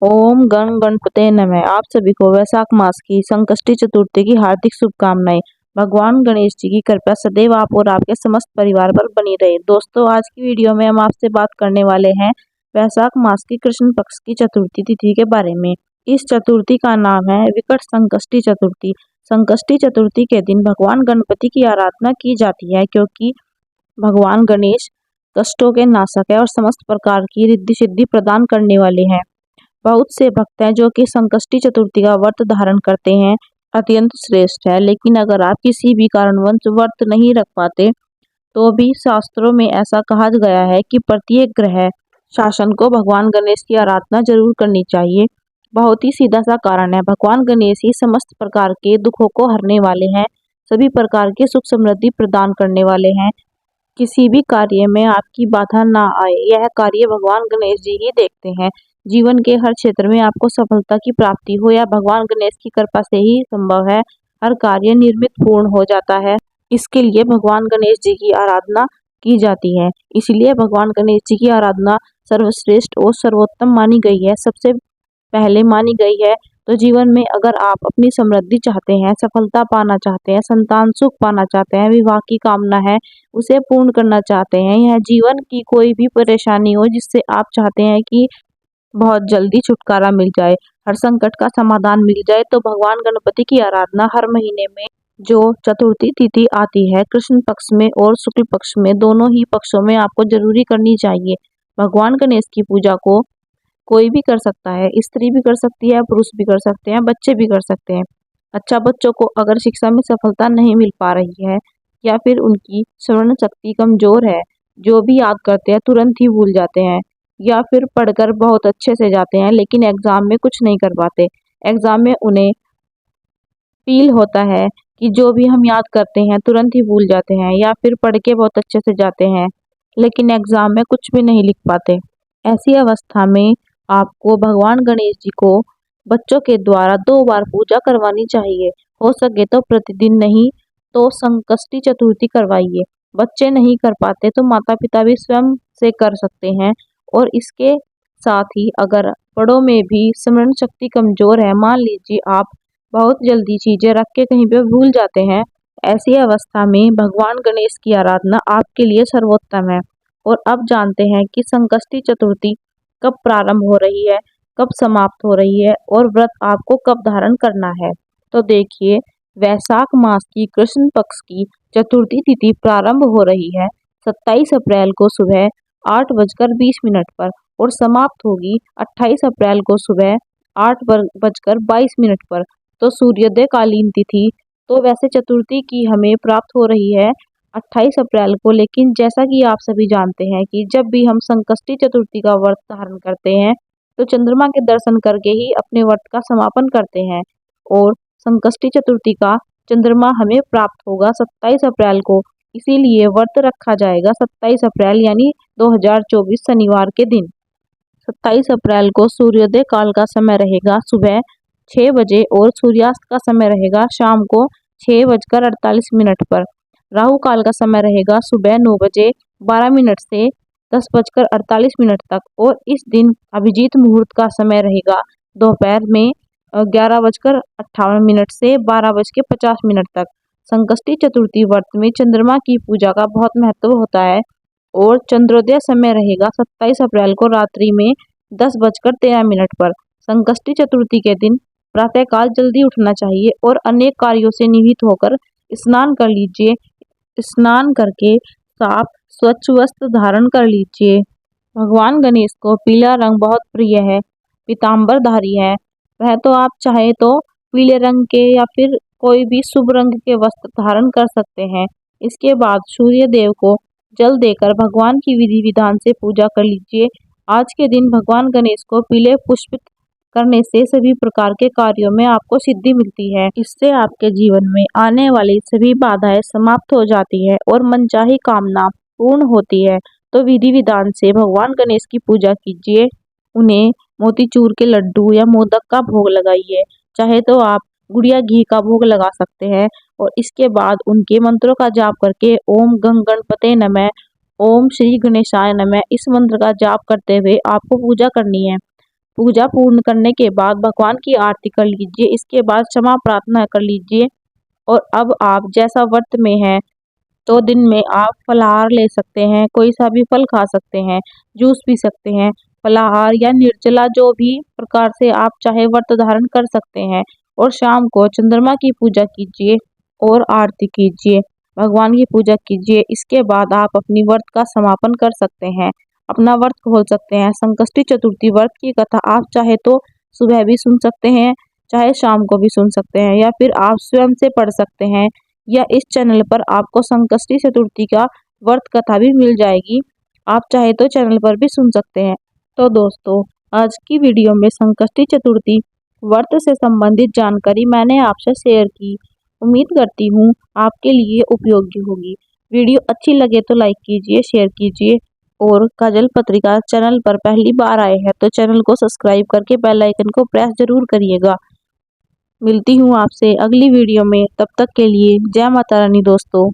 ओम गण गणपते नमः। आप सभी को वैशाख मास की संकष्टी चतुर्थी की हार्दिक शुभकामनाएं। भगवान गणेश जी की कृपा सदैव आप और आपके समस्त परिवार पर बनी रहे। दोस्तों, आज की वीडियो में हम आपसे बात करने वाले हैं वैशाख मास की कृष्ण पक्ष की चतुर्थी तिथि के बारे में। इस चतुर्थी का नाम है विकट संकष्टी चतुर्थी। संकष्टी चतुर्थी के दिन भगवान गणपति की आराधना की जाती है, क्योंकि भगवान गणेश कष्टों के नाशक है और समस्त प्रकार की रिद्धि सिद्धि प्रदान करने वाले हैं। बहुत से भक्त हैं जो कि संकष्टी चतुर्थी का व्रत धारण करते हैं, अत्यंत श्रेष्ठ है। लेकिन अगर आप किसी भी कारणवश व्रत नहीं रख पाते तो भी शास्त्रों में ऐसा कहा गया है कि प्रत्येक ग्रह शासन को भगवान गणेश की आराधना जरूर करनी चाहिए। बहुत ही सीधा सा कारण है, भगवान गणेश ही समस्त प्रकार के दुखों को हरने वाले हैं, सभी प्रकार के सुख समृद्धि प्रदान करने वाले हैं। किसी भी कार्य में आपकी बाधा ना आए, यह कार्य भगवान गणेश जी ही देखते हैं। जीवन के हर क्षेत्र में आपको सफलता की प्राप्ति हो, या भगवान गणेश की कृपा से ही संभव है। हर कार्य निर्मित पूर्ण हो जाता है। इसके लिए भगवान गणेश जी की आराधना की जाती है। इसलिए भगवान गणेश जी की आराधना सर्वश्रेष्ठ और सर्वोत्तम मानी गई है, सबसे पहले मानी गई है। तो जीवन में अगर आप अपनी समृद्धि चाहते हैं, सफलता पाना चाहते हैं, संतान सुख पाना चाहते हैं, विवाह की कामना है उसे पूर्ण करना चाहते हैं, यह जीवन की कोई भी परेशानी हो जिससे आप चाहते हैं कि बहुत जल्दी छुटकारा मिल जाए, हर संकट का समाधान मिल जाए, तो भगवान गणपति की आराधना हर महीने में जो चतुर्थी तिथि आती है, कृष्ण पक्ष में और शुक्ल पक्ष में, दोनों ही पक्षों में आपको जरूरी करनी चाहिए। भगवान गणेश की पूजा को कोई भी कर सकता है, स्त्री भी कर सकती है, पुरुष भी कर सकते हैं, बच्चे भी कर सकते हैं। अच्छा, बच्चों को अगर शिक्षा में सफलता नहीं मिल पा रही है या फिर उनकी स्मरण शक्ति कमजोर है, जो भी याद करते हैं तुरंत ही भूल जाते हैं, या फिर पढ़कर बहुत अच्छे से जाते हैं लेकिन एग्जाम में कुछ नहीं कर पाते। एग्जाम में उन्हें फील होता है कि जो भी हम याद करते हैं तुरंत ही भूल जाते हैं, या फिर पढ़ के बहुत अच्छे से जाते हैं लेकिन एग्जाम में कुछ भी नहीं लिख पाते। ऐसी अवस्था में आपको भगवान गणेश जी को बच्चों के द्वारा 2 बार पूजा करवानी चाहिए। हो सके तो प्रतिदिन नहीं तो संकष्टी चतुर्थी करवाइए। बच्चे नहीं कर पाते तो माता पिता भी स्वयं से कर सकते हैं। और इसके साथ ही अगर बड़ों में भी स्मरण शक्ति कमजोर है, मान लीजिए आप बहुत जल्दी चीजें रख के कहीं पे भूल जाते हैं, ऐसी अवस्था में भगवान गणेश की आराधना आपके लिए सर्वोत्तम है। और अब जानते हैं कि संकष्टी चतुर्थी कब प्रारंभ हो रही है, कब समाप्त हो रही है और व्रत आपको कब धारण करना है। तो देखिए, वैशाख मास की कृष्ण पक्ष की चतुर्थी तिथि प्रारंभ हो रही है 27 अप्रैल को सुबह 8:20 पर और समाप्त होगी 28 अप्रैल को सुबह 8:22 पर। तो सूर्योदय कालीन तिथि तो वैसे चतुर्थी की हमें प्राप्त हो रही है 28 अप्रैल को, लेकिन जैसा कि आप सभी जानते हैं कि जब भी हम संकष्टी चतुर्थी का व्रत धारण करते हैं तो चंद्रमा के दर्शन करके ही अपने व्रत का समापन करते हैं। और संकष्टी चतुर्थी का चंद्रमा हमें प्राप्त होगा 27 अप्रैल को, इसीलिए व्रत रखा जाएगा 27 अप्रैल यानी 2024 शनिवार के दिन। 27 अप्रैल को सूर्योदय काल का समय रहेगा सुबह 6 बजे और सूर्यास्त का समय रहेगा शाम को 6:48 पर। राहु काल का समय रहेगा सुबह 9:12 से 10:48 तक। और इस दिन अभिजीत मुहूर्त का समय रहेगा दोपहर में 11:58 से 12:50 तक। संकष्टी चतुर्थी व्रत में चंद्रमा की पूजा का बहुत महत्व होता है और चंद्रोदय समय रहेगा 27 अप्रैल को रात्रि में 10:13 पर। संकष्टी चतुर्थी के दिन प्रातःकाल जल्दी उठना चाहिए और अनेक कार्यों से निवृत्त होकर स्नान कर लीजिए। स्नान करके साफ स्वच्छ वस्त्र धारण कर लीजिए। भगवान गणेश को पीला रंग बहुत प्रिय है, पीताम्बरधारी है वह, तो आप चाहे तो पीले रंग के या फिर कोई भी शुभ रंग के वस्त्र धारण कर सकते हैं। इसके बाद सूर्य देव को जल देकर भगवान की विधि विधान से पूजा कर लीजिए। आज के दिन भगवान गणेश को पीले पुष्पित करने से सभी प्रकार के कार्यों में आपको सिद्धि मिलती है। इससे आपके जीवन में आने वाली सभी बाधाएं समाप्त हो जाती है और मनचाही कामना पूर्ण होती है। तो विधि विधान से भगवान गणेश की पूजा कीजिए। उन्हें मोतीचूर के लड्डू या मोदक का भोग लगाइए, चाहे तो आप गुड़िया घी का भोग लगा सकते हैं। और इसके बाद उनके मंत्रों का जाप करके ओम गं गणपते नमः, ओम श्री गणेशाय नमः, इस मंत्र का जाप करते हुए आपको पूजा करनी है। पूजा पूर्ण करने के बाद भगवान की आरती कर लीजिए। इसके बाद क्षमा प्रार्थना कर लीजिए। और अब आप जैसा व्रत में हैं तो दिन में आप फलाहार ले सकते हैं, कोई सा भी फल खा सकते हैं, जूस पी सकते हैं। फलाहार या निर्जला जो भी प्रकार से आप चाहे व्रत धारण कर सकते हैं। और शाम को चंद्रमा की पूजा कीजिए और आरती कीजिए, भगवान की पूजा कीजिए। इसके बाद आप अपनी व्रत का समापन कर सकते हैं, अपना व्रत खोल सकते हैं। संकष्टी चतुर्थी व्रत की कथा आप चाहे तो सुबह भी सुन सकते हैं, चाहे शाम को भी सुन सकते हैं, या फिर आप स्वयं से पढ़ सकते हैं, या इस चैनल पर आपको संकष्टी चतुर्थी का व्रत कथा भी मिल जाएगी। आप चाहे तो चैनल पर भी सुन सकते हैं। तो दोस्तों, आज की वीडियो में संकष्टी चतुर्थी व्रत से संबंधित जानकारी मैंने आपसे शेयर की। उम्मीद करती हूँ आपके लिए उपयोगी होगी। वीडियो अच्छी लगे तो लाइक कीजिए, शेयर कीजिए। और काजल पत्रिका चैनल पर पहली बार आए हैं तो चैनल को सब्सक्राइब करके बेल आइकन को प्रेस जरूर करिएगा। मिलती हूँ आपसे अगली वीडियो में, तब तक के लिए जय माता रानी दोस्तों।